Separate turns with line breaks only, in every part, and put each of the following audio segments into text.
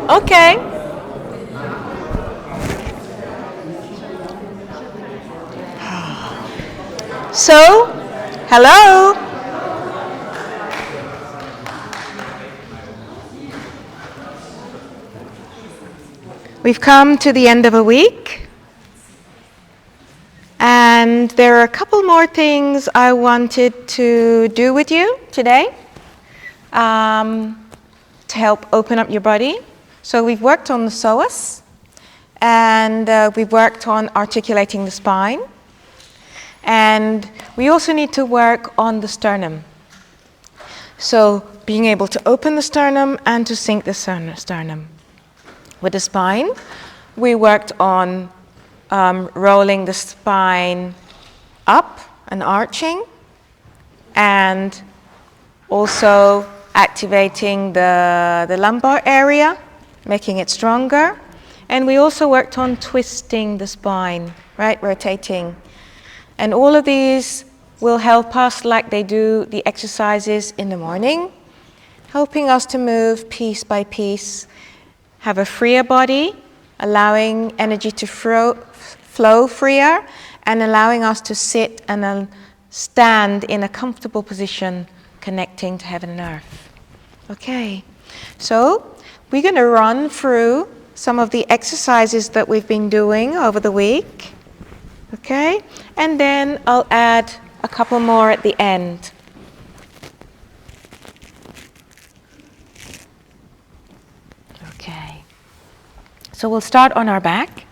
Okay. So, hello. We've come to the end of a week. And there are a couple more things I wanted to do with you today to help open up your body. So we've worked on the psoas, and we've worked on articulating the spine. And we also need to work on the sternum. So being able to open the sternum and to sink the sternum. With the spine, we worked on rolling the spine up and arching, and also activating the lumbar area, making it stronger. And we also worked on twisting the spine, right, rotating. And all of these will help us, like they do the exercises in the morning, helping us to move piece by piece, have a freer body, allowing energy to flow freer, and allowing us to sit and then stand in a comfortable position, connecting to heaven and earth. Okay, so we're going to run through some of the exercises that we've been doing over the week. Okay, and then I'll add a couple more at the end. Okay, so we'll start on our back.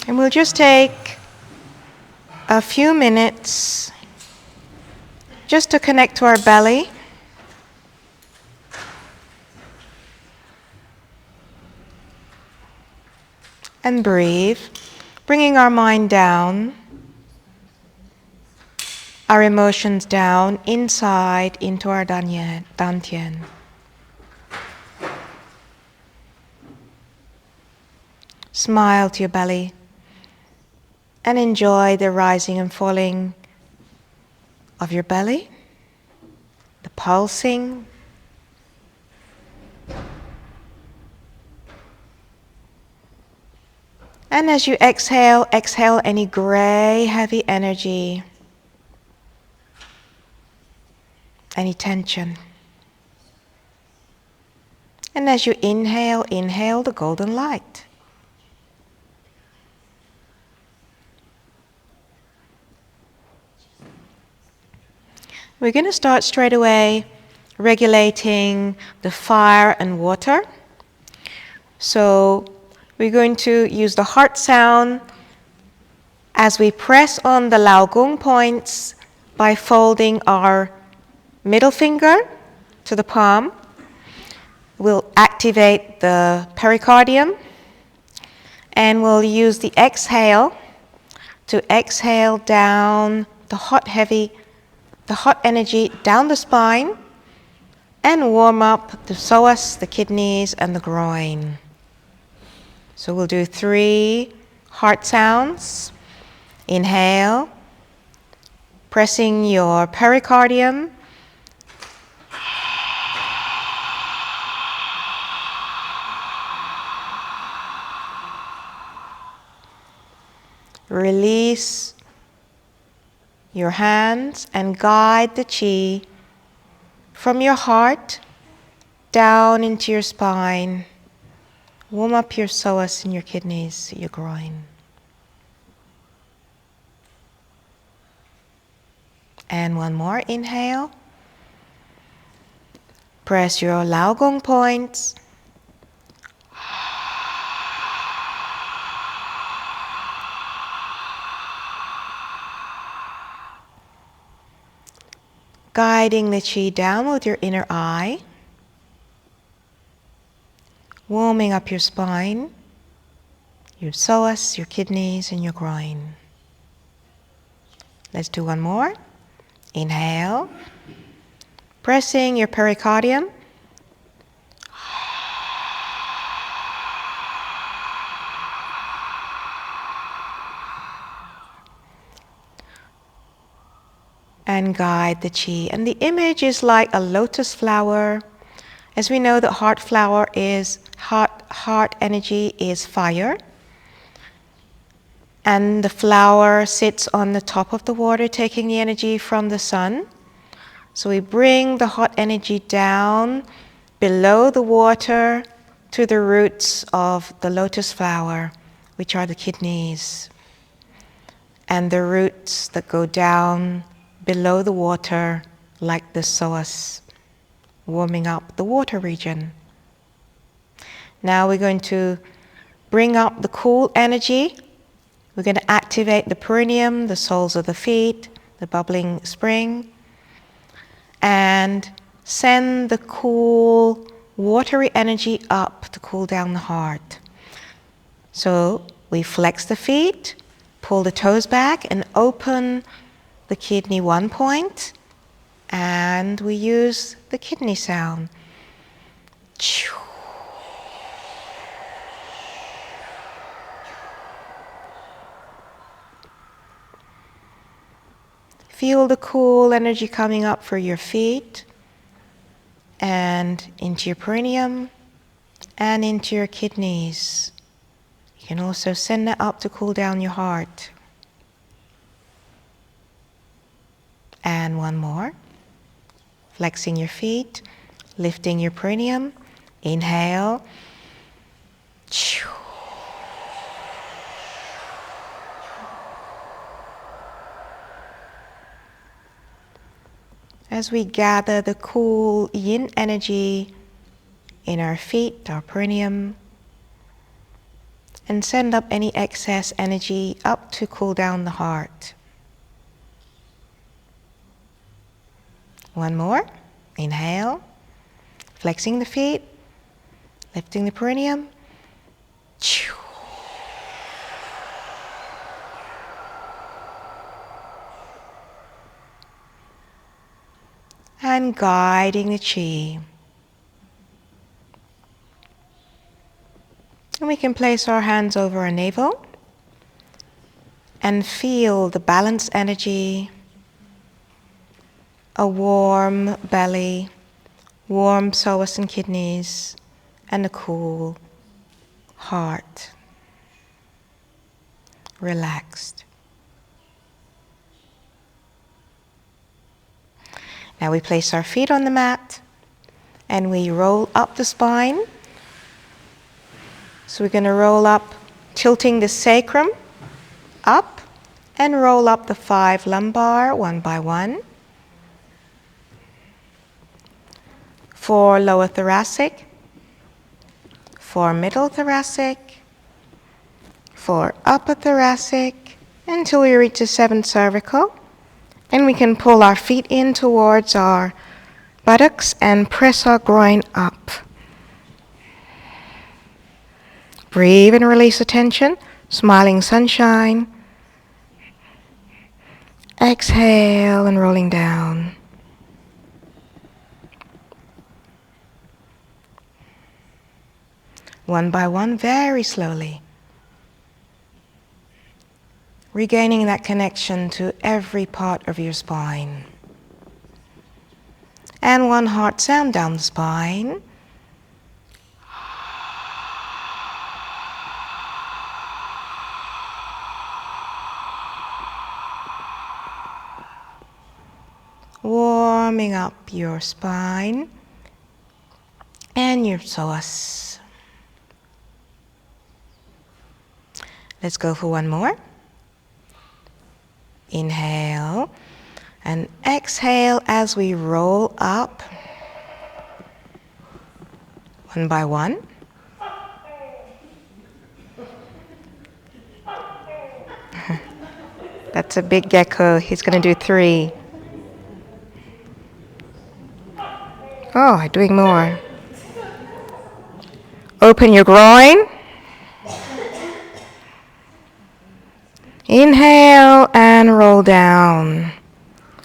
And we'll just take a few minutes just to connect to our belly. And breathe, bringing our mind down, our emotions down, inside into our dantian. Smile to your belly and enjoy the rising and falling of your belly, the pulsing. And as you exhale, exhale any gray, heavy energy, any tension. And as you inhale, inhale the golden light. We're going to start straight away regulating the fire and water. So we're going to use the heart sound as we press on the Lao Gong points by folding our middle finger to the palm. We'll activate the pericardium, and we'll use the exhale to exhale down the hot energy down the spine and warm up the psoas, the kidneys, and the groin. So we'll do 3 heart sounds. Inhale, pressing your pericardium. Release your hands and guide the chi from your heart down into your spine. Warm up your psoas and your kidneys, your groin. And one more, inhale. Press your Lao Gong points. Guiding the chi down with your inner eye. Warming up your spine, your psoas, your kidneys, and your groin. Let's do one more. Inhale, pressing your pericardium. and guide the qi. And the image is like a lotus flower. As we know that heart energy is fire. And the flower sits on the top of the water, taking the energy from the sun. So we bring the hot energy down below the water to the roots of the lotus flower, which are the kidneys. And the roots that go down below the water like the psoas, warming up the water region. Now we're going to bring up the cool energy. We're going to activate the perineum, the soles of the feet, the bubbling spring, and send the cool, watery energy up to cool down the heart. So we flex the feet, pull the toes back, and open the kidney 1 point, and we use the kidney sound. Feel the cool energy coming up for your feet and into your perineum and into your kidneys. You can also send that up to cool down your heart. And one more. Flexing your feet, lifting your perineum. Inhale. As we gather the cool yin energy in our feet, our perineum, and send up any excess energy up to cool down the heart. One more. Inhale, flexing the feet, lifting the perineum. And guiding the qi. And we can place our hands over our navel and feel the balanced energy, a warm belly, warm psoas and kidneys, and a cool heart, relaxed. Now we place our feet on the mat and we roll up the spine. So we're going to roll up, tilting the sacrum up, and roll up the 5 lumbar one by one. For lower thoracic, for middle thoracic, for upper thoracic, until we reach the 7th cervical. And we can pull our feet in towards our buttocks and press our groin up. Breathe and release the tension, smiling sunshine. Exhale and rolling down. One by one, very slowly. Regaining that connection to every part of your spine. And one heart sound down the spine. Warming up your spine and your psoas. Let's go for one more. Inhale and exhale as we roll up one by one. That's a big gecko. He's going to do 3. Oh, doing more. Open your groin. Inhale and roll down,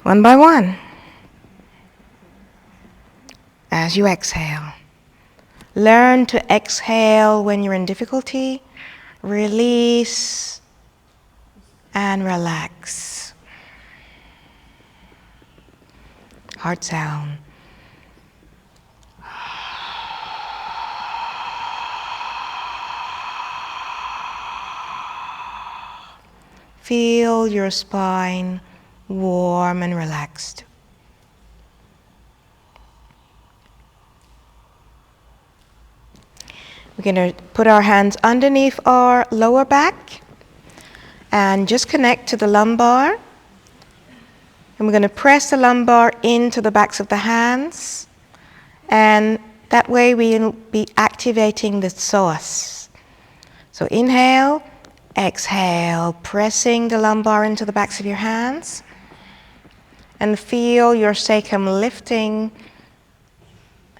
one by one. As you exhale, learn to exhale when you're in difficulty. Release and relax. Heart sound. Feel your spine warm and relaxed. We're going to put our hands underneath our lower back and just connect to the lumbar. And we're going to press the lumbar into the backs of the hands. And that way we'll be activating the psoas. So inhale, exhale, pressing the lumbar into the backs of your hands. And feel your sacrum lifting,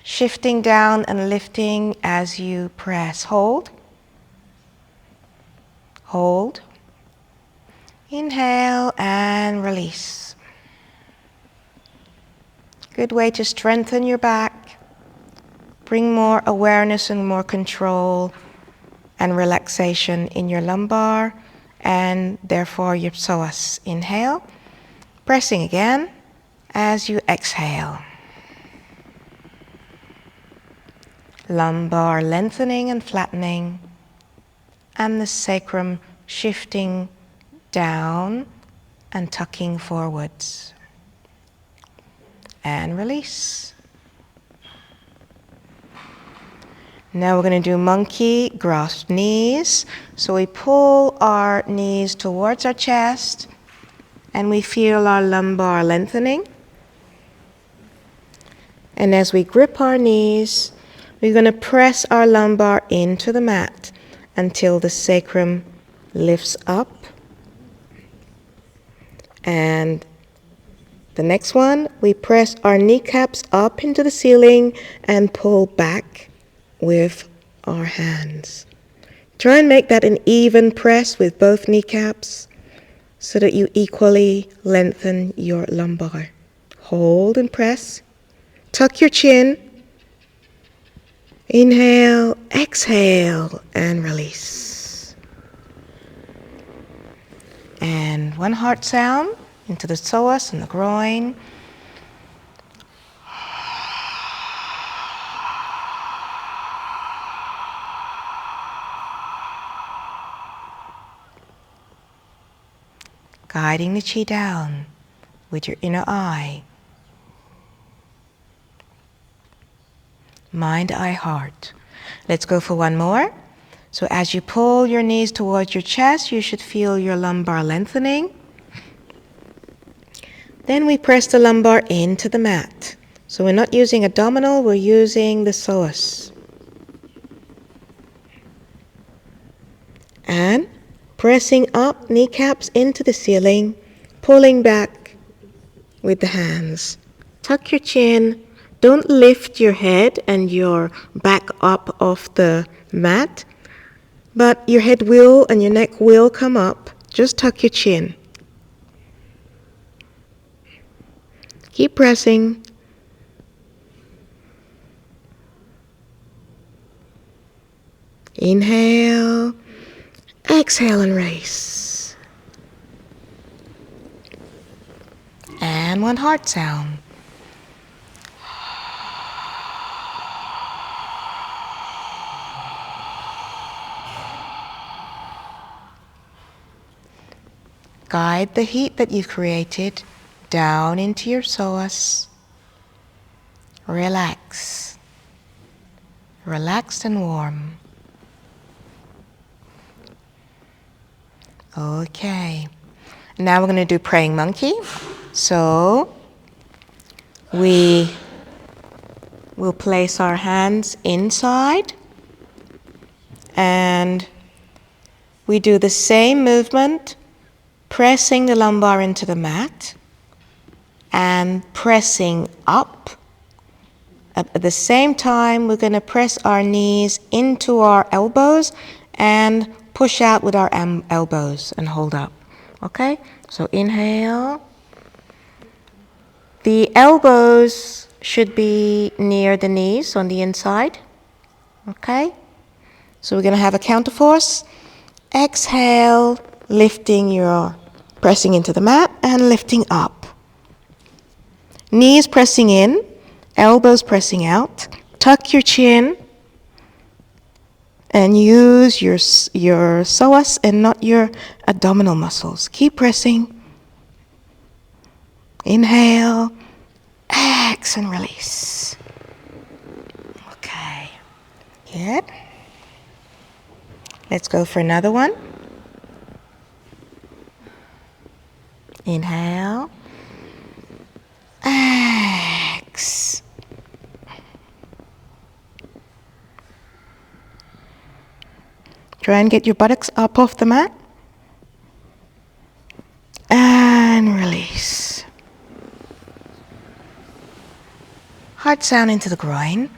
shifting down and lifting as you press. Hold. Hold. Inhale and release. Good way to strengthen your back, bring more awareness and more control and relaxation in your lumbar and therefore your psoas. Inhale, pressing again as you exhale. Lumbar lengthening and flattening, and the sacrum shifting down and tucking forwards. And release. Now we're going to do monkey grasped knees. So we pull our knees towards our chest and we feel our lumbar lengthening. And as we grip our knees, we're going to press our lumbar into the mat until the sacrum lifts up. And the next one, we press our kneecaps up into the ceiling and pull back with our hands. Try and make that an even press with both kneecaps so that you equally lengthen your lumbar. Hold and press. Tuck your chin. Inhale, exhale, and release. And one heart sound into the psoas and the groin. Guiding the chi down with your inner eye. Mind, eye, heart. Let's go for one more. So as you pull your knees towards your chest, you should feel your lumbar lengthening. Then we press the lumbar into the mat. So we're not using abdominal, we're using the psoas. And pressing up, kneecaps into the ceiling, pulling back with the hands. Tuck your chin. Don't lift your head and your back up off the mat, but your head will and your neck will come up. Just tuck your chin. Keep pressing. Inhale, exhale and raise. And one heart sound. Guide the heat that you've created down into your psoas. Relax. Relaxed and warm. Okay. Now we're going to do praying monkey. So we will place our hands inside and we do the same movement, pressing the lumbar into the mat and pressing up. At the same time, we're going to press our knees into our elbows and push out with our elbows and hold up. Okay? So inhale. The elbows should be near the knees on the inside. Okay? So we're going to have a counter force. Exhale, pressing into the mat and lifting up. Knees pressing in, elbows pressing out. Tuck your chin and use your psoas and not your abdominal muscles. Keep pressing. Inhale, exhale, and release. Okay, good. Let's go for another one. Inhale, exhale. Try and get your buttocks up off the mat. And release. Heart sound into the groin.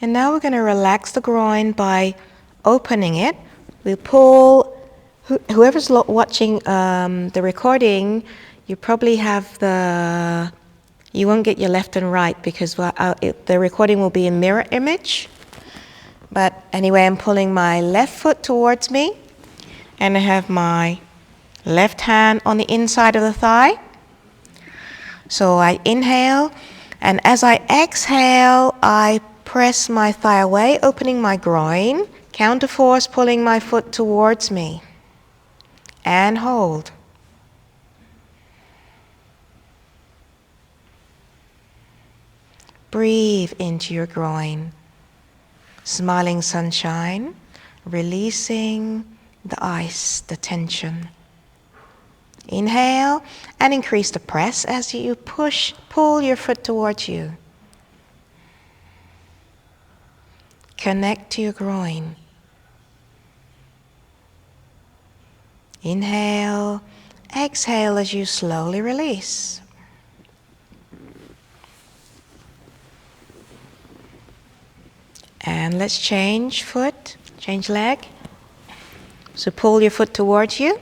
And now we're going to relax the groin by opening it. We pull, whoever's watching the recording, you probably have you won't get your left and right because the recording will be in mirror image. But anyway, I'm pulling my left foot towards me and I have my left hand on the inside of the thigh. So I inhale, and as I exhale, I press my thigh away, opening my groin. Counter force, pulling my foot towards me. And hold. Breathe into your groin. Smiling sunshine, releasing the ice, the tension. Inhale and increase the press as you pull your foot towards you. Connect to your groin. Inhale, exhale as you slowly release. And let's change foot, change leg. So pull your foot towards you.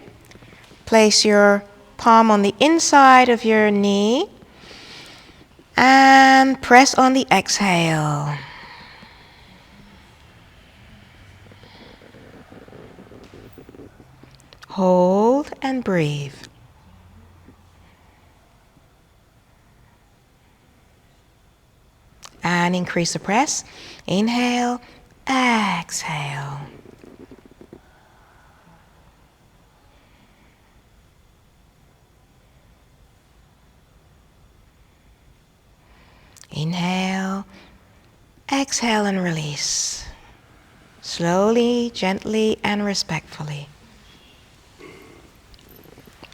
Place your palm on the inside of your knee and press on the exhale. Hold and breathe. And increase the press. Inhale, exhale. Inhale, exhale and release. Slowly, gently and respectfully.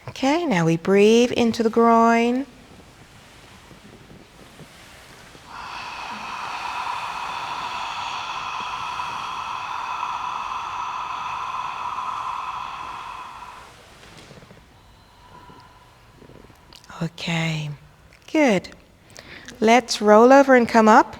Okay, now we breathe into the groin. Okay, good. Let's roll over and come up.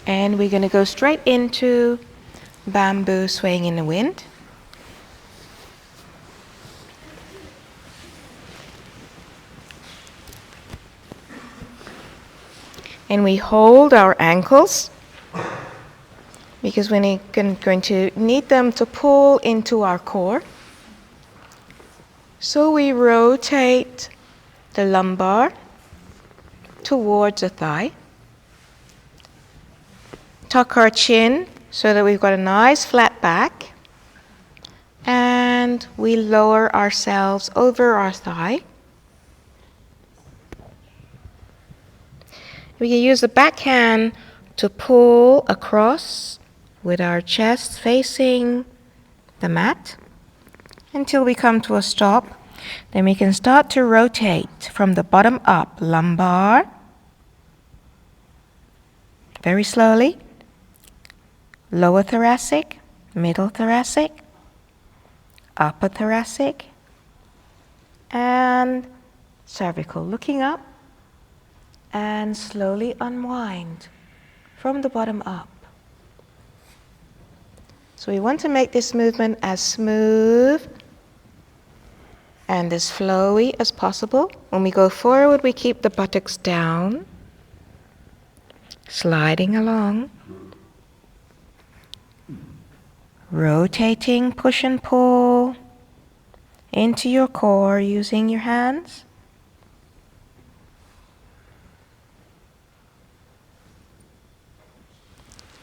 And we're going to go straight into bamboo swaying in the wind. And we hold our ankles because we're going to need them to pull into our core. So we rotate the lumbar towards the thigh. Tuck our chin so that we've got a nice flat back. And we lower ourselves over our thigh. We can use the back hand to pull across with our chest facing the mat until we come to a stop. Then we can start to rotate from the bottom up, lumbar, very slowly, lower thoracic, middle thoracic, upper thoracic, and cervical, looking up. And slowly unwind from the bottom up. So we want to make this movement as smooth and as flowy as possible. When we go forward, we keep the buttocks down, sliding along, rotating, push and pull into your core using your hands.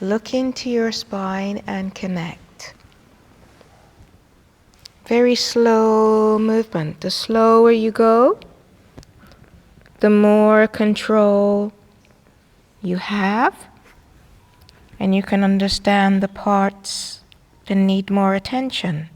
Look into your spine and connect. Very slow movement. The slower you go, the more control you have, and you can understand the parts that need more attention.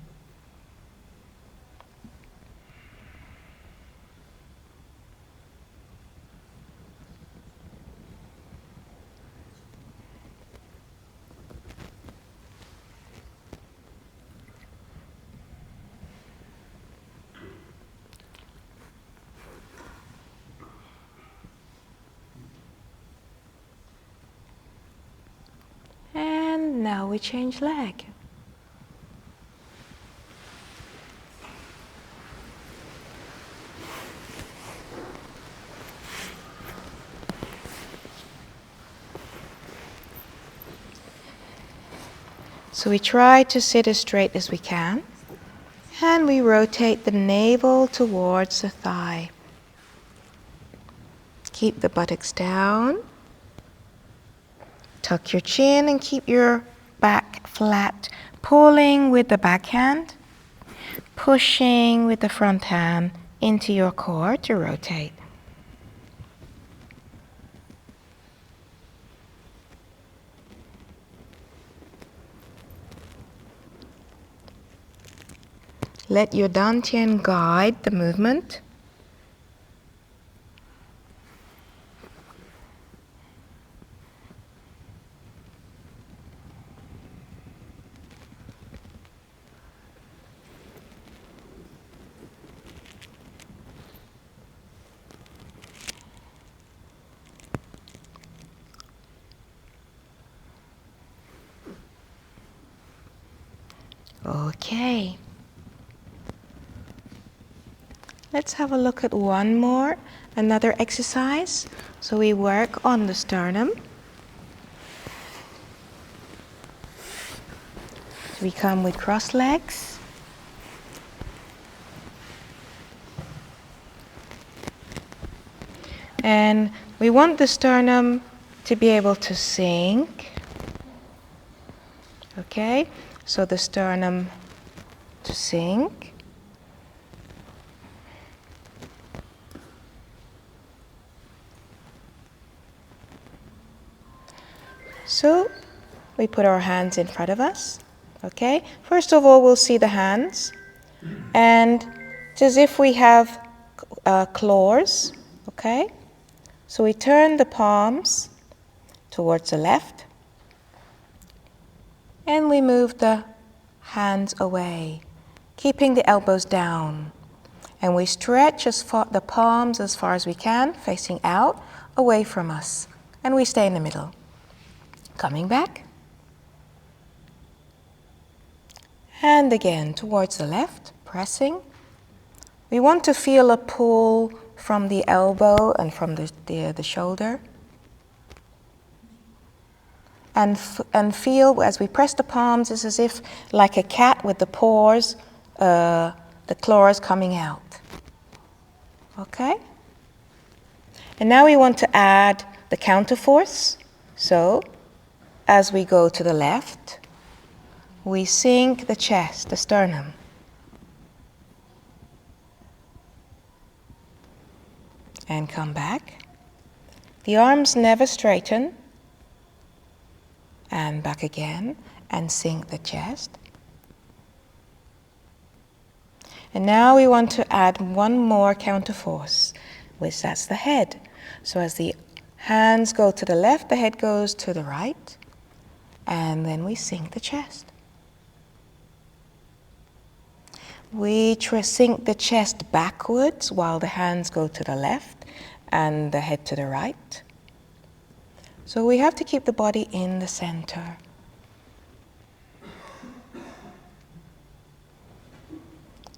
And now we change leg. So we try to sit as straight as we can, and we rotate the navel towards the thigh. Keep the buttocks down. Tuck your chin and keep your back flat, pulling with the back hand, pushing with the front hand into your core to rotate. Let your dantian guide the movement. Okay. Let's have a look at one more, another exercise. So we work on the sternum. So we come with crossed legs. And we want the sternum to be able to sink. Okay, so the sternum to sink. So we put our hands in front of us. Okay, first of all, we'll see the hands. And it's as if we have claws. Okay, so we turn the palms towards the left. And we move the hands away, keeping the elbows down. And we stretch the palms as far as we can, facing out, away from us. And we stay in the middle. Coming back. And again, towards the left, pressing. We want to feel a pull from the elbow and from the shoulder. And feel as we press the palms, it's as if like a cat with the paws, the claws coming out. Okay? And now we want to add the counterforce. So, as we go to the left, we sink the chest, the sternum. And come back. The arms never straighten. And back again, and sink the chest. And now we want to add one more counterforce, which that's the head. So as the hands go to the left, the head goes to the right, and then we sink the chest. We sink the chest backwards while the hands go to the left and the head to the right. So we have to keep the body in the center.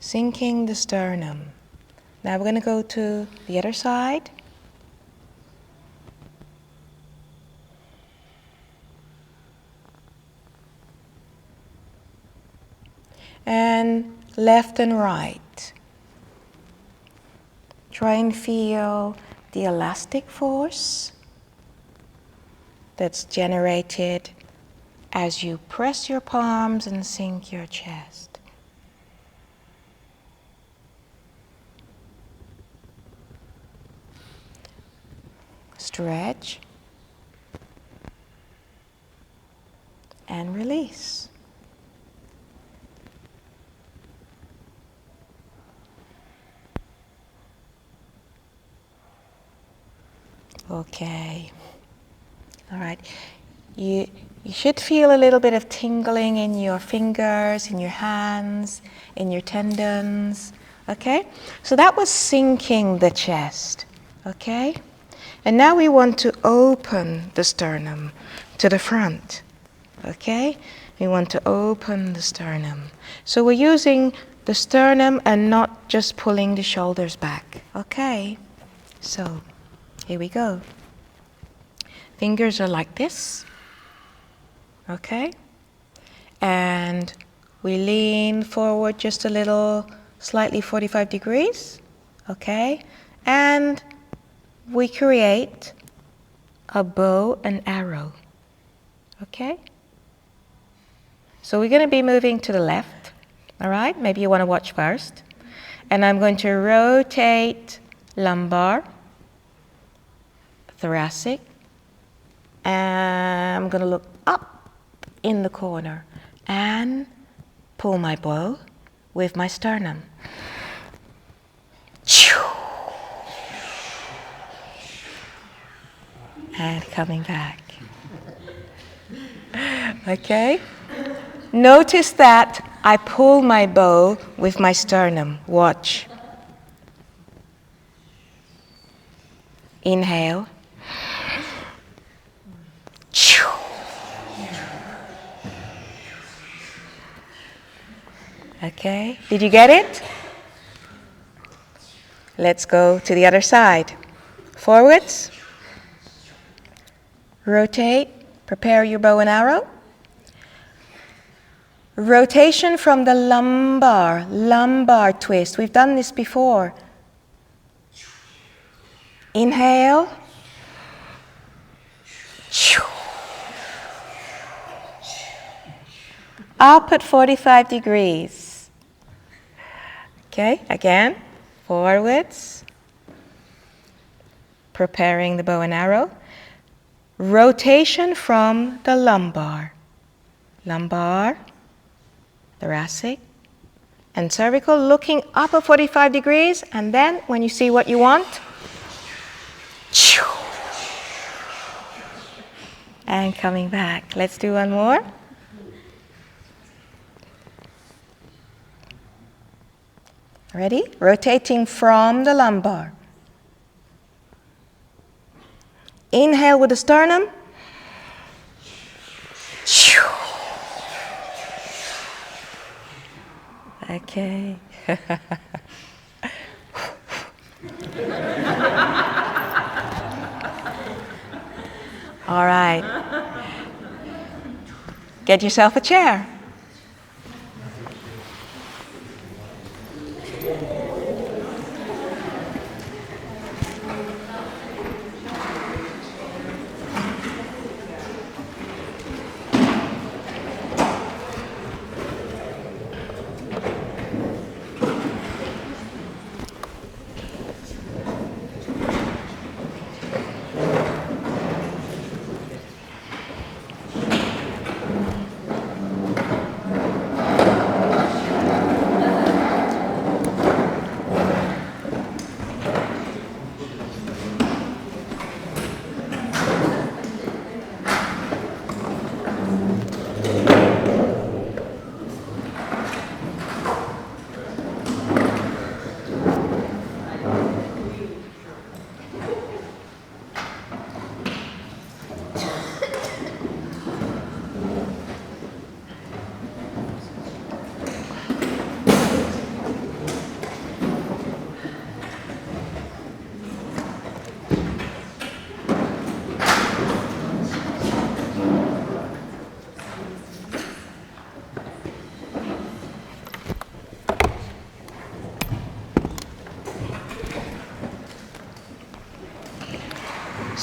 sinking the sternum. Now we're going to go to the other side. And left and right. Try and feel the elastic force that's generated as you press your palms and sink your chest. Stretch and release. Okay. All right. You should feel a little bit of tingling in your fingers, in your hands, in your tendons. Okay? So that was sinking the chest. Okay? And now we want to open the sternum to the front. Okay? We want to open the sternum. So we're using the sternum and not just pulling the shoulders back. Okay? So here we go. Fingers are like this. Okay? And we lean forward just a little, slightly 45 degrees. Okay? And we create a bow and arrow. Okay? So we're going to be moving to the left. All right? Maybe you want to watch first. And I'm going to rotate lumbar, thoracic, and I'm going to look up in the corner and pull my bow with my sternum. And coming back. Okay? Notice that I pull my bow with my sternum. Watch. Inhale. Okay, did you get it? Let's go to the other side. Forwards. Rotate. Prepare your bow and arrow. Rotation from the lumbar twist. We've done this before. Inhale. Up at 45 degrees. Okay, again, forwards. Preparing the bow and arrow. Rotation from the lumbar, thoracic, and cervical, looking up at 45 degrees, and then when you see what you want, and coming back. Let's do one more. Ready? Rotating from the lumbar. Inhale with the sternum. Okay. All right. Get yourself a chair.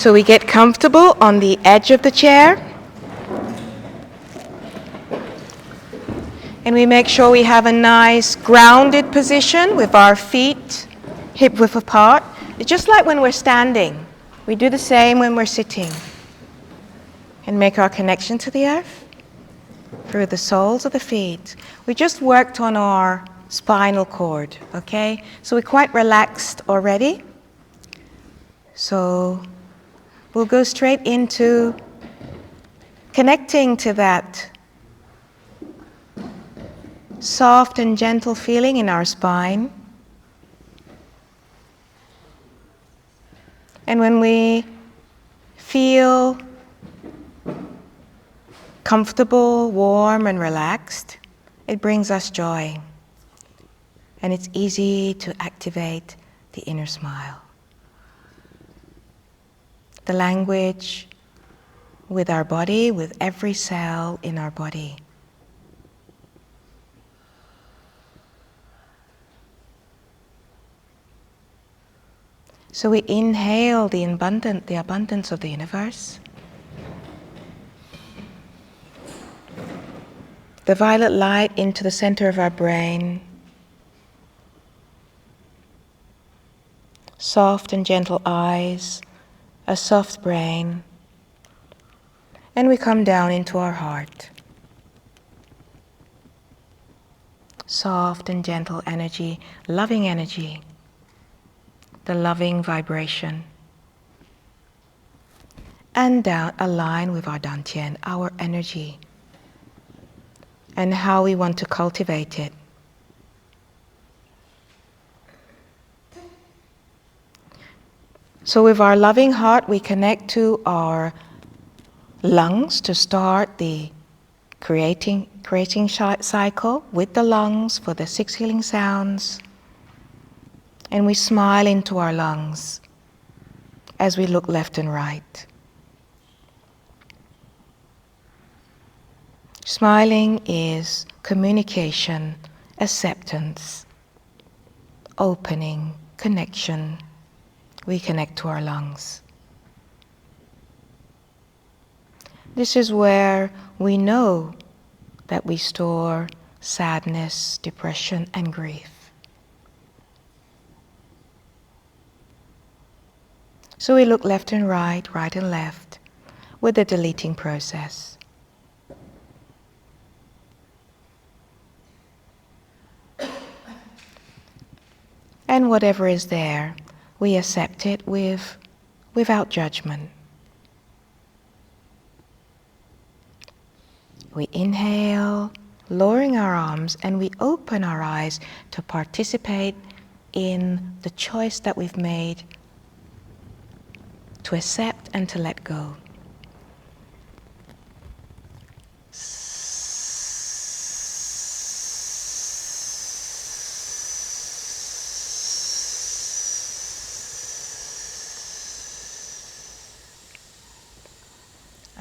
So we get comfortable on the edge of the chair. And we make sure we have a nice grounded position with our feet hip width apart. It's just like when we're standing. We do the same when we're sitting. And make our connection to the earth through the soles of the feet. We just worked on our spinal cord, okay? So we're quite relaxed already. So we'll go straight into connecting to that soft and gentle feeling in our spine. And when we feel comfortable, warm, and relaxed, it brings us joy. And it's easy to activate the inner smile. The language with our body, with every cell in our body. So we inhale the abundance of the universe. The violet light into the center of our brain. Soft and gentle eyes, a soft brain. And we come down into our heart. Soft and gentle energy, loving energy. The loving vibration. And down, align with our dantian, our energy. And how we want to cultivate it. So with our loving heart, we connect to our lungs to start the creating cycle with the lungs for the 6 healing sounds. And we smile into our lungs as we look left and right. Smiling is communication, acceptance, opening, connection. We connect to our lungs. This is where we know that we store sadness, depression, and grief. So we look left and right and left, with the deleting process. And whatever is there, we accept it without judgment. We inhale, lowering our arms, and we open our eyes to participate in the choice that we've made to accept and to let go.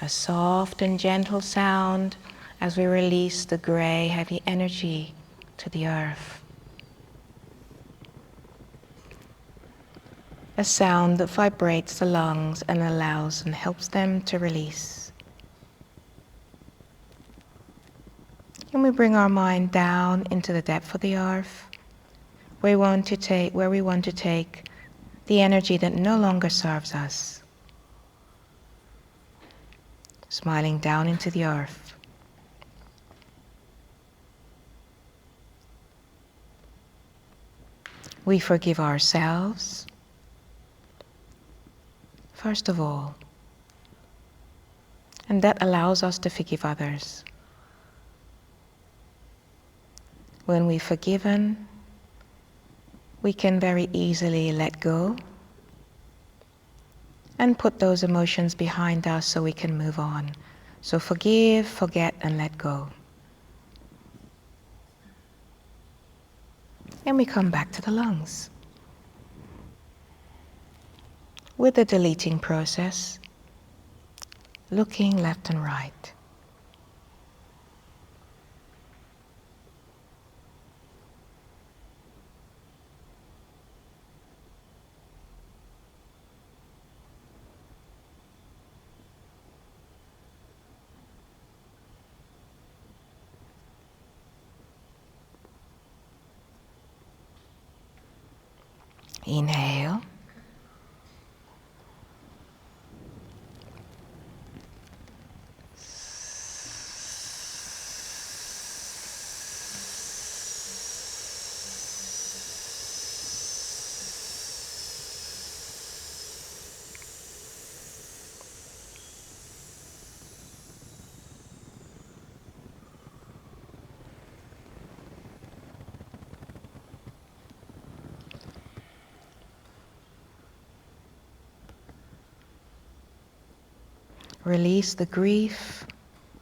A soft and gentle sound as we release the gray, heavy energy to the earth. A sound that vibrates the lungs and allows and helps them to release. And we bring our mind down into the depth of the earth, where we want to take the energy that no longer serves us. Smiling down into the earth. We forgive ourselves, first of all, and that allows us to forgive others. When we've forgiven, we can very easily let go and put those emotions behind us so we can move on. So forgive, forget, and let go. And we come back to the lungs. With the deleting process, looking left and right. Inhale. Release the grief,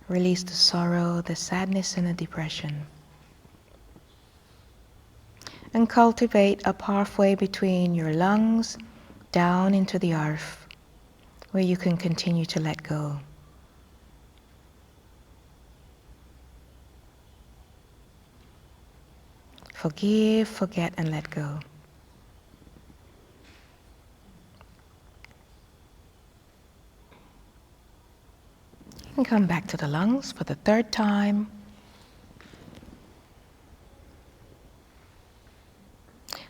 release the sorrow, the sadness and the depression. And cultivate a pathway between your lungs down into the earth where you can continue to let go. Forgive, forget and let go. And come back to the lungs for the third time.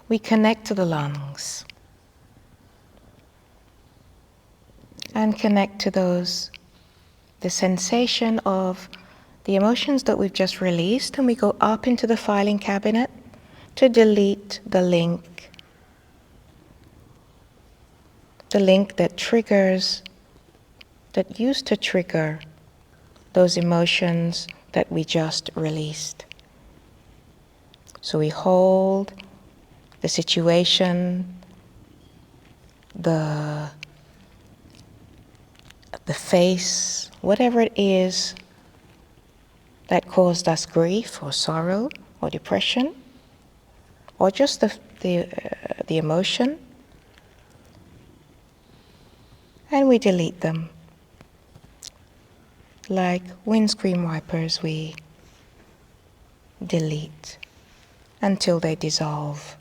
We connect to the lungs and connect to the sensation of the emotions that we've just released, and we go up into the filing cabinet to delete the link that triggers, that used to trigger those emotions that we just released. So we hold the situation, the face, whatever it is that caused us grief or sorrow or depression, or just the emotion, and we delete them. Like windscreen wipers, we delete until they dissolve.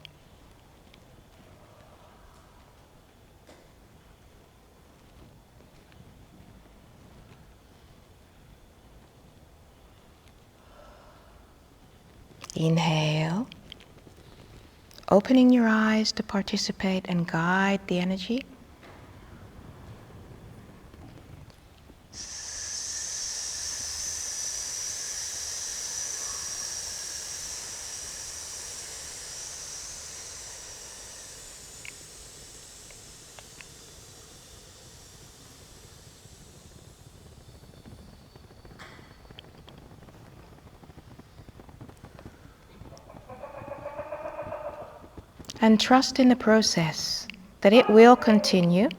Inhale, opening your eyes to participate and guide the energy. And trust in the process, that it will continue.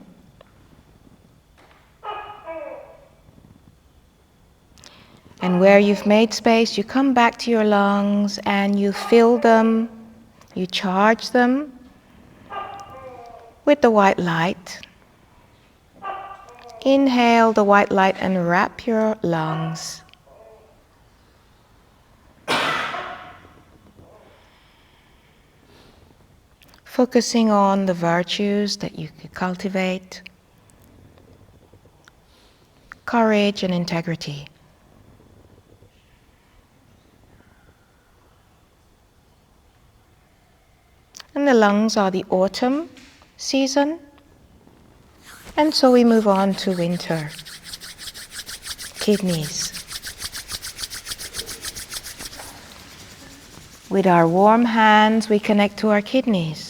And where you've made space, you come back to your lungs and you fill them, you charge them with the white light. Inhale the white light and wrap your lungs. Focusing on the virtues that you could cultivate, courage and integrity. And the lungs are the autumn season, and so we move on to winter. Kidneys. With our warm hands, we connect to our kidneys.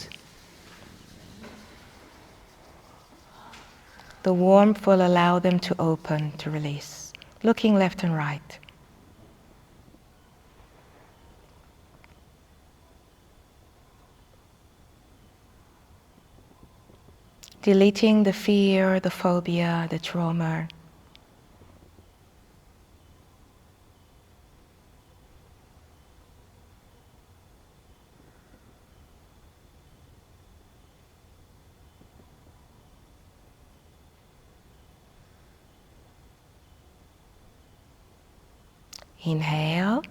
The warmth will allow them to open, to release, looking left and right. Deleting the fear, the phobia, the trauma. Inhale,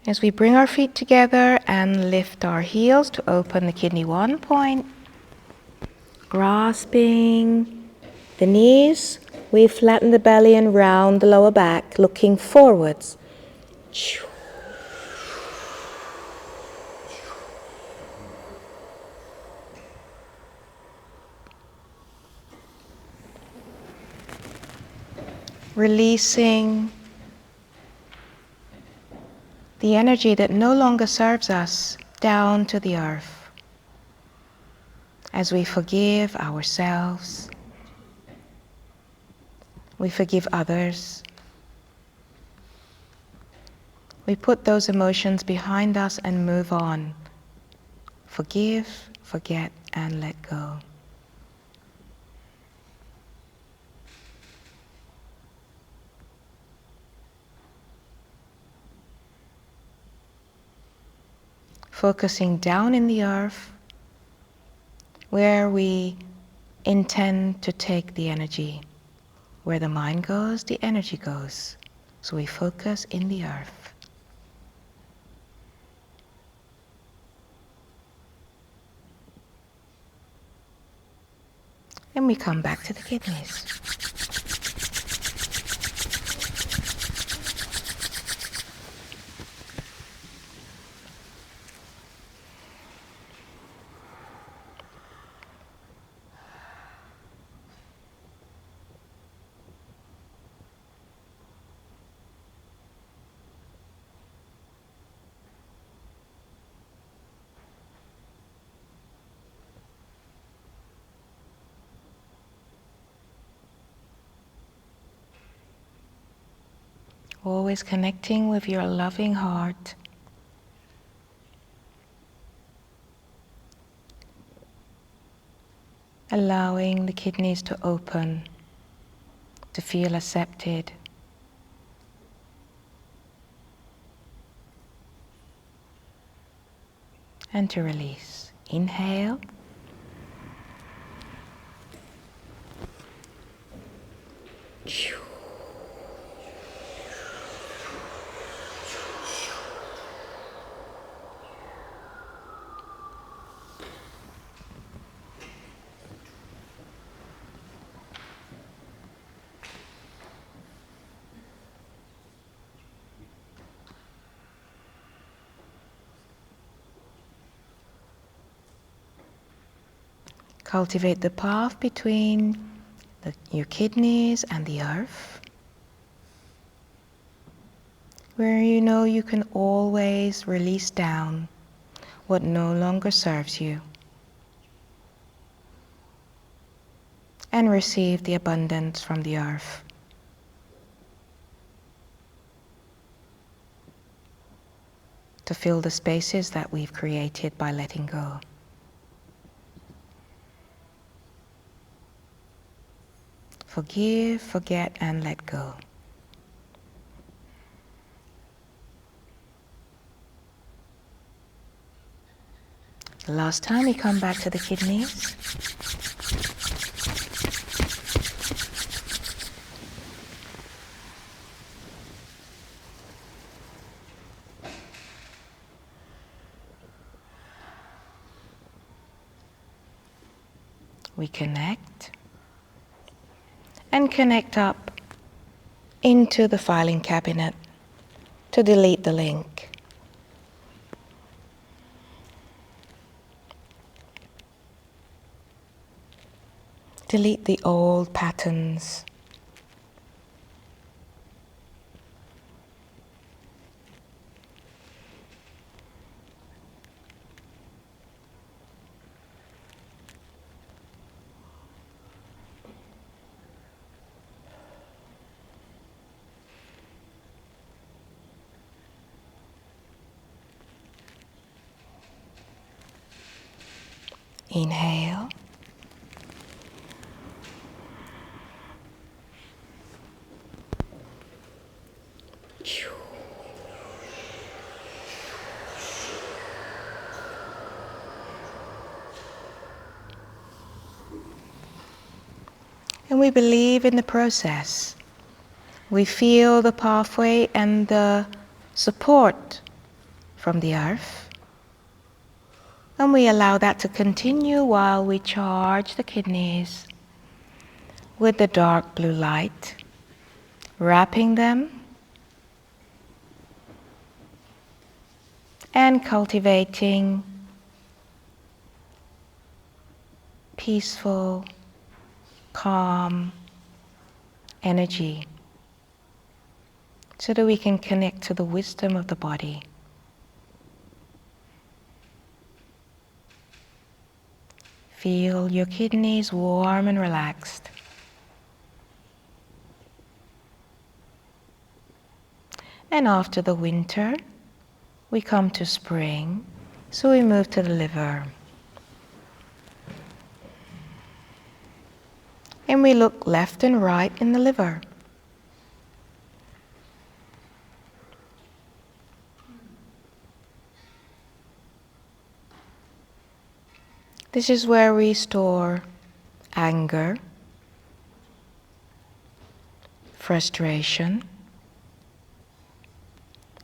as we bring our feet together and lift our heels to open the kidney 1 point. Grasping the knees, we flatten the belly and round the lower back, looking forwards. releasing the energy that no longer serves us down to the earth. As we forgive ourselves, we forgive others, we put those emotions behind us and move on. Forgive, forget, and let go. Focusing down in the earth where we intend to take the energy. Where the mind goes, the energy goes. So we focus in the earth. And we come back to the kidneys. Always connecting with your loving heart. Allowing the kidneys to open, to feel accepted. And to release. Inhale. Cultivate the path between your kidneys and the earth, where you know you can always release down what no longer serves you and receive the abundance from the earth. To fill the spaces that we've created by letting go. Forgive, forget, and let go. The last time we come back to the kidneys. We connect. And connect up into the filing cabinet to delete the link. Delete the old patterns. Inhale. And we believe in the process. We feel the pathway and the support from the earth. And we allow that to continue while we charge the kidneys with the dark blue light, wrapping them and cultivating peaceful, calm energy so that we can connect to the wisdom of the body. Feel your kidneys warm and relaxed. And after the winter, we come to spring, so we move to the liver. And we look left and right in the liver. This is where we store anger, frustration,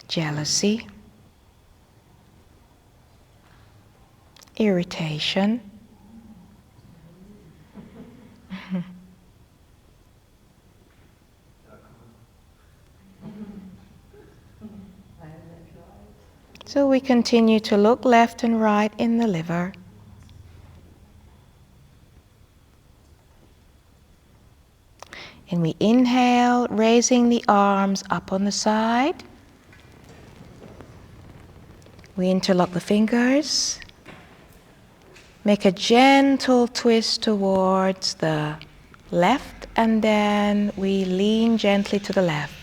jealousy, irritation, so we continue to look left and right in the liver. And we inhale, raising the arms up on the side. We interlock the fingers. Make a gentle twist towards the left, and then we lean gently to the left.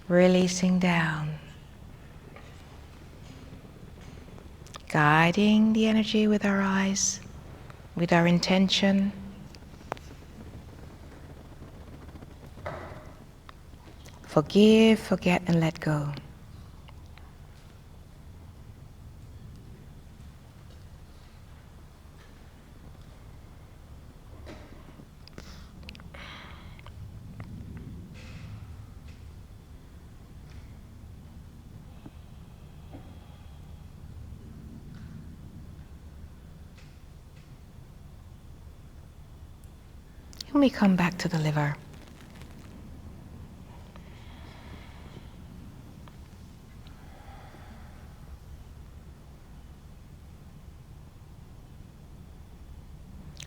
Releasing down. Guiding the energy with our eyes, with our intention. Forgive, forget, and let go. And we come back to the liver.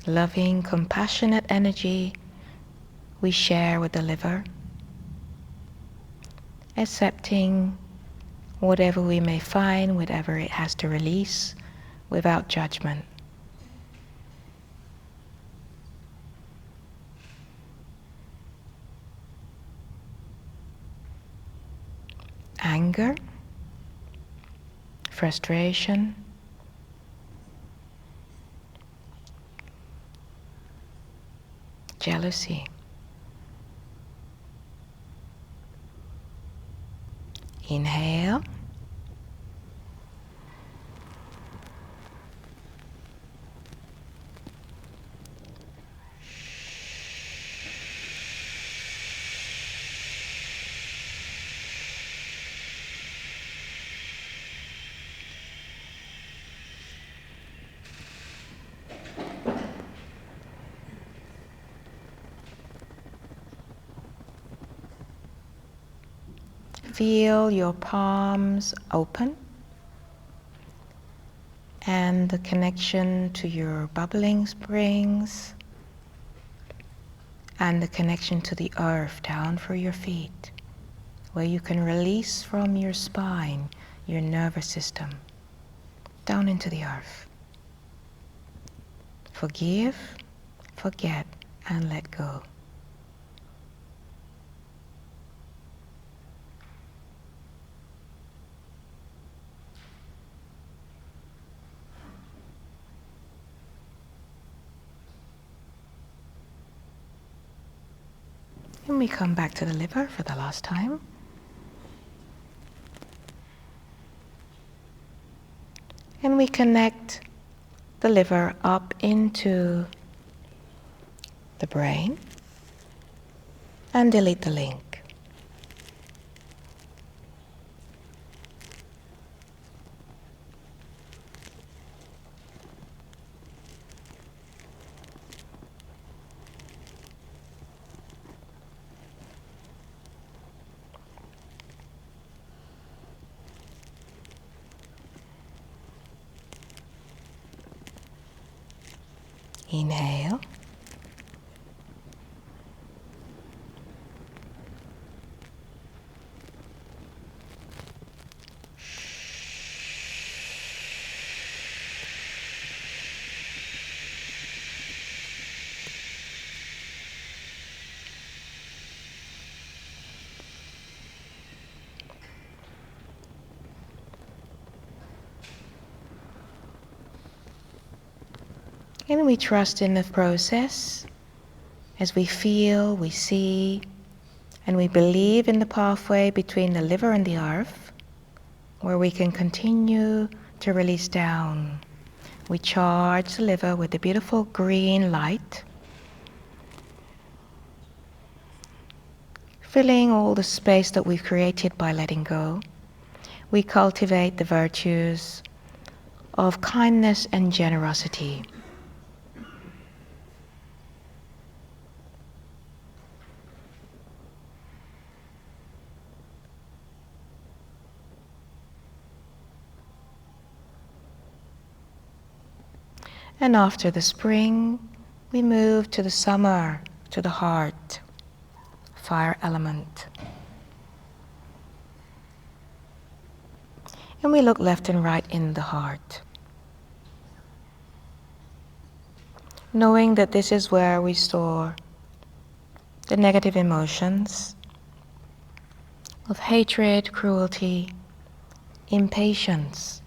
Loving, compassionate energy we share with the liver, accepting whatever we may find, whatever it has to release, without judgment. Anger, frustration, jealousy, inhale, feel your palms open and the connection to your bubbling springs and the connection to the earth down for your feet, where you can release from your spine, your nervous system, down into the earth. Forgive, forget, and let go. And we come back to the liver for the last time. And we connect the liver up into the brain and delete the link. Inhale. And we trust in the process as we feel, we see, and we believe in the pathway between the liver and the earth, where we can continue to release down. We charge the liver with the beautiful green light, filling all the space that we've created by letting go. We cultivate the virtues of kindness and generosity. And after the spring, we move to the summer, to the heart, fire element. And we look left and right in the heart, knowing that this is where we store the negative emotions of hatred, cruelty, impatience.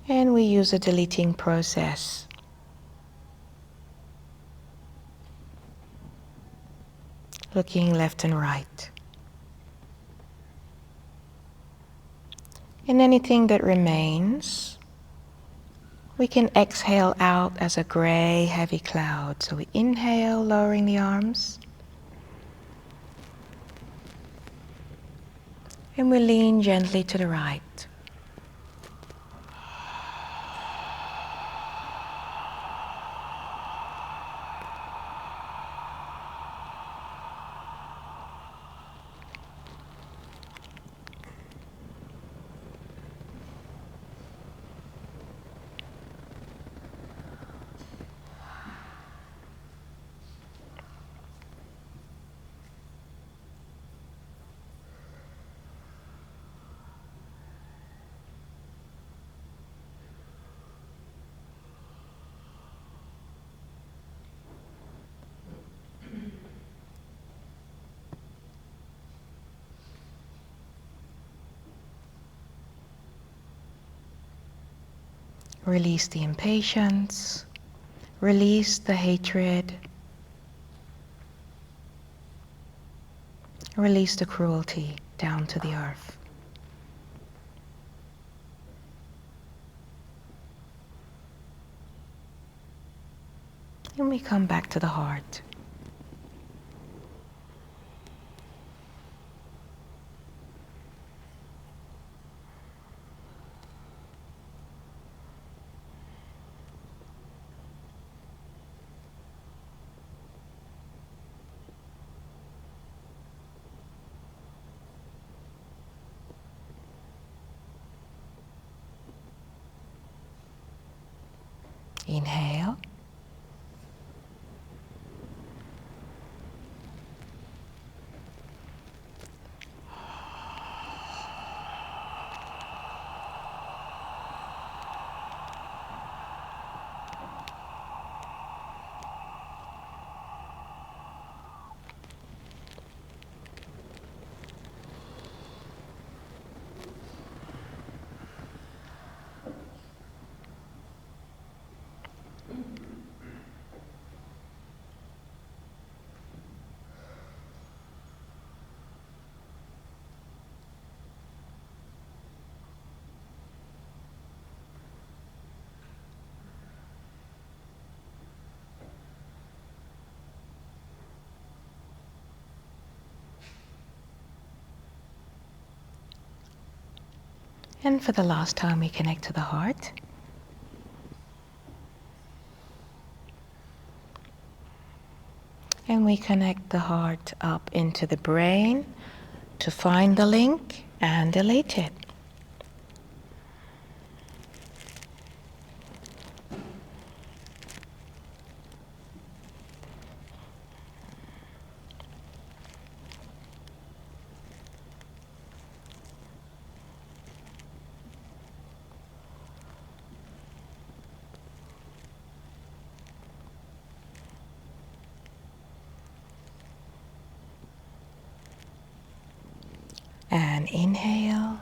And we use a deleting process. Looking left and right. And anything that remains, we can exhale out as a gray, heavy cloud. So we inhale, lowering the arms. And we lean gently to the right. Release the impatience, release the hatred, release the cruelty down to the earth. And we come back to the heart. Inhale. And for the last time, we connect to the heart. And we connect the heart up into the brain to find the link. and delete it. And inhale.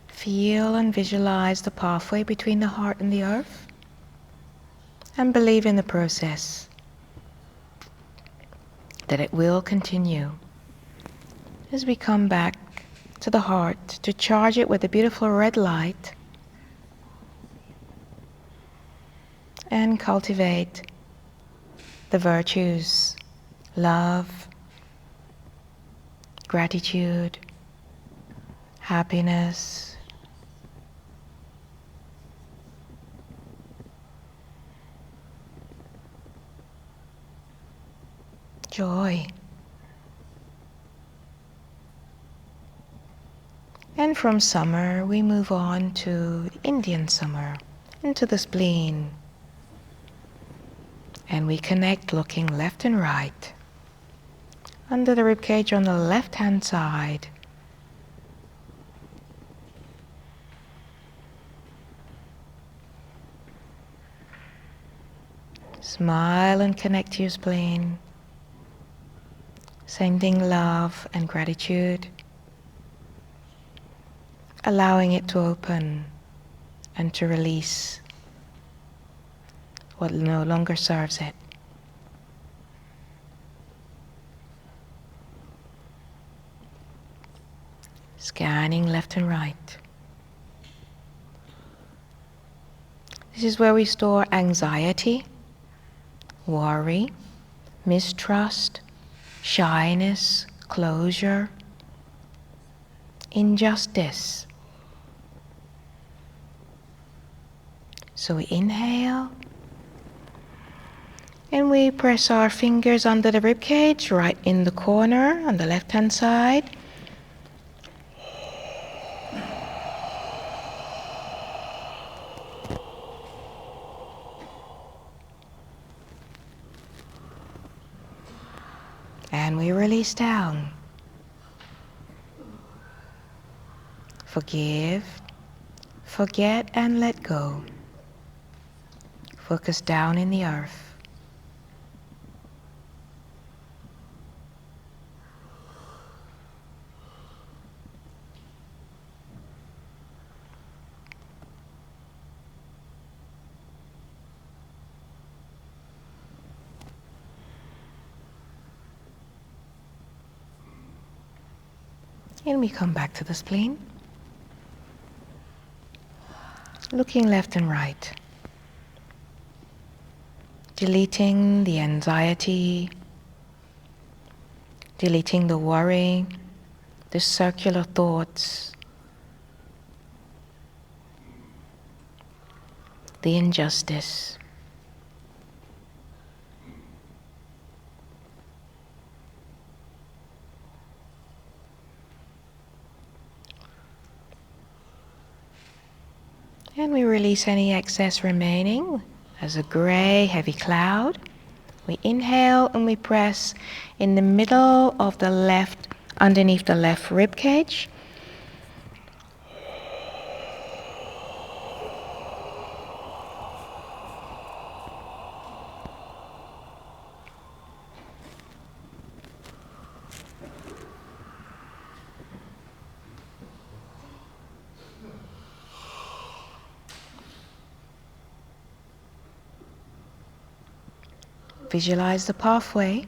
Feel and visualize the pathway between the heart and the earth, and believe in the process, that it will continue as we come back to the heart to charge it with a beautiful red light and cultivate the virtues, love, gratitude, happiness, joy. And from summer we move on to Indian summer, into the spleen. And we connect looking left and right. Under the ribcage on the left hand side. Smile and connect to your spleen, sending love and gratitude, allowing it to open and to release what no longer serves it. Scanning left and right. This is where we store anxiety, worry, mistrust, shyness, closure, injustice. So we inhale and we press our fingers under the ribcage, right in the corner on the left hand side. And we release down. Forgive, forget and let go. Focus down in the earth. And we come back to the spleen. Looking left and right. Deleting the anxiety, deleting the worry, the circular thoughts, the injustice. And we release any excess remaining as a gray, heavy cloud. We inhale and we press in the middle of the left, underneath the left rib cage. Visualize the pathway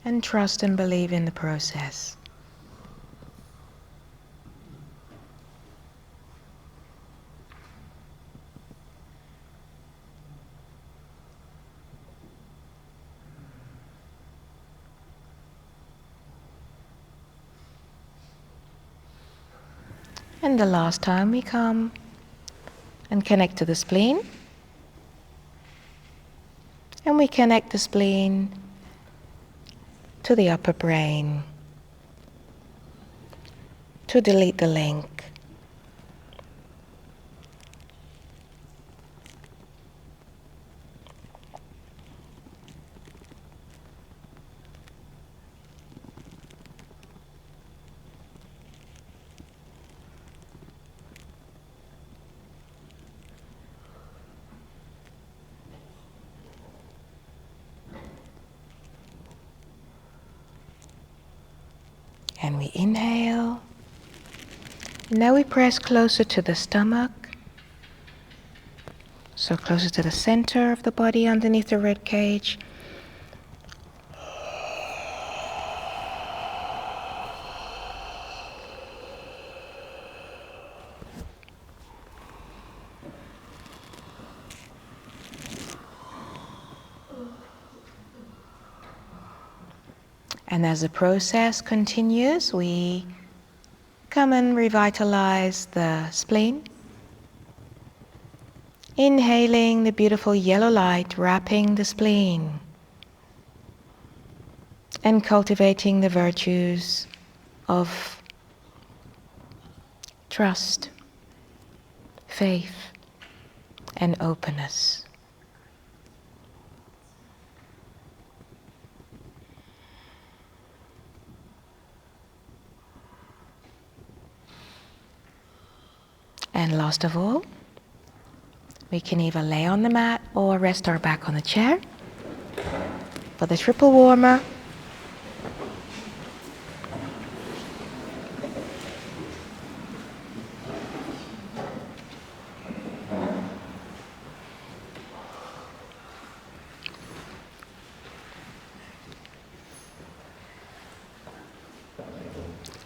and trust and believe in the process. And the last time we come and connect to the spleen. And we connect the spleen to the upper brain to delete the link. And we inhale. Now we press closer to the stomach. So closer to the center of the body underneath the rib cage. And as the process continues, we come and revitalize the spleen. Inhaling the beautiful yellow light wrapping the spleen and cultivating the virtues of trust, faith, and openness. And last of all, we can either lay on the mat or rest our back on the chair. For the triple warmer,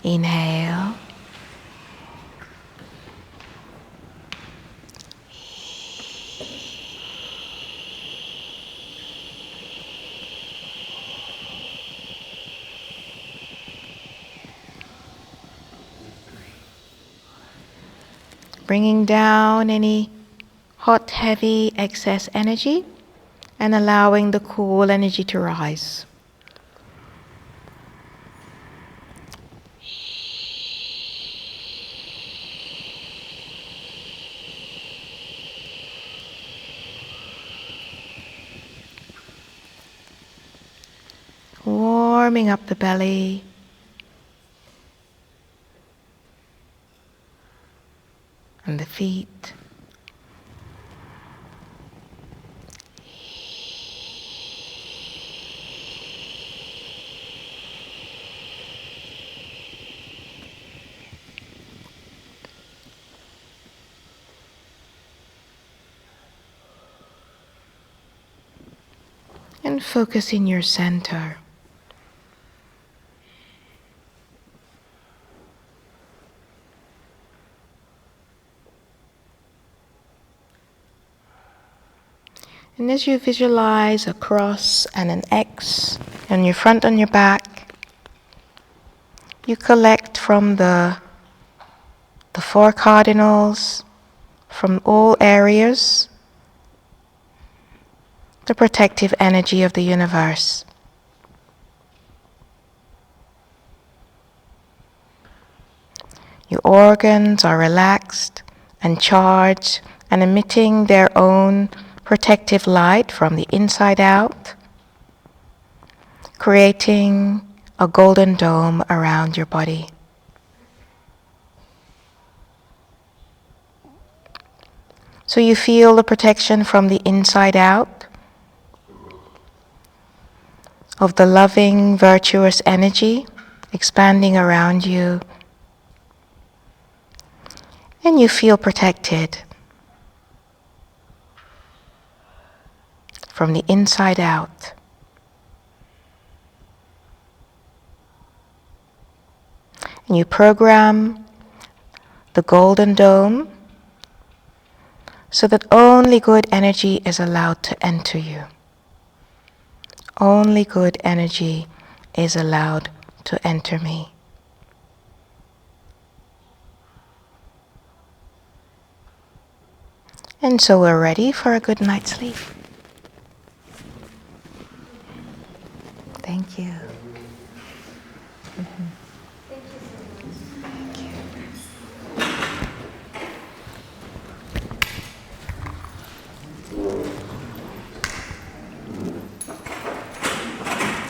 inhale. Bringing down any hot, heavy, excess energy and allowing the cool energy to rise. Warming up the belly. And the feet. And focus in your center. And as you visualize a cross and an X on your front and your back, you collect from the four cardinals, from all areas, the protective energy of the universe. Your organs are relaxed and charged and emitting their own protective light from the inside out, creating a golden dome around your body. So you feel the protection from the inside out of the loving, virtuous energy expanding around you. And you feel protected from the inside out. And you program the golden dome so that only good energy is allowed to enter you. Only good energy is allowed to enter me. And so we're ready for a good night's sleep. Thank you.